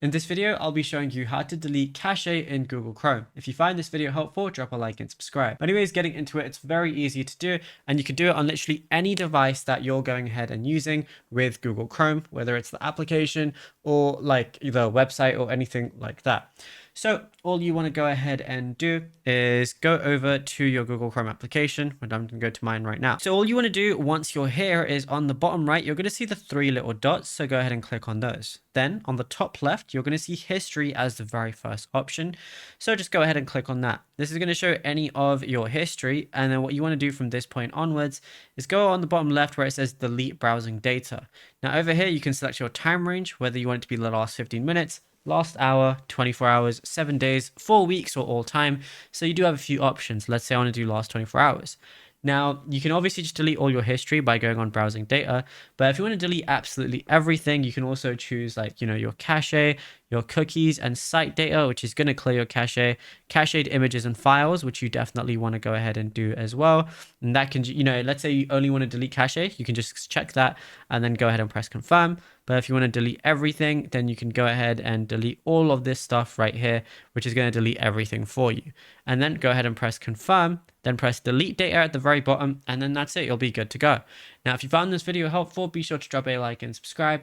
In this video, I'll be showing you how to delete cache in Google Chrome. If you find this video helpful, drop a like and subscribe. Anyways, getting into it, it's very easy to do, and you can do it on literally any device that you're going ahead and using with Google Chrome, whether it's the application or like either a website or anything like that. So all you want to go ahead and do is go over to your Google Chrome application, and I'm going to go to mine right now. So all you want to do once you're here is on the bottom right, you're going to see the three little dots. So go ahead and click on those. Then on the top left, you're going to see history as the very first option. So just go ahead and click on that. This is going to show any of your history. And then what you want to do from this point onwards is go on the bottom left where it says delete browsing data. Now over here, you can select your time range, whether you want it to be the last 15 minutes, last hour, 24 hours, 7 days, 4 weeks, or all time. So you do have a few options. Let's say I want to do last 24 hours. Now, you can obviously just delete all your history by going on browsing data, but if you want to delete absolutely everything, you can also choose like, your cache, your cookies and site data, which is going to clear your cache, cached images and files, which you definitely want to go ahead and do as well. And that can, let's say you only want to delete cache, you can just check that and then go ahead and press confirm. But if you want to delete everything, then you can go ahead and delete all of this stuff right here, which is going to delete everything for you. And then go ahead and press confirm, then press delete data at the very bottom, and then that's it. You'll be good to go. Now, if you found this video helpful, be sure to drop a like and subscribe.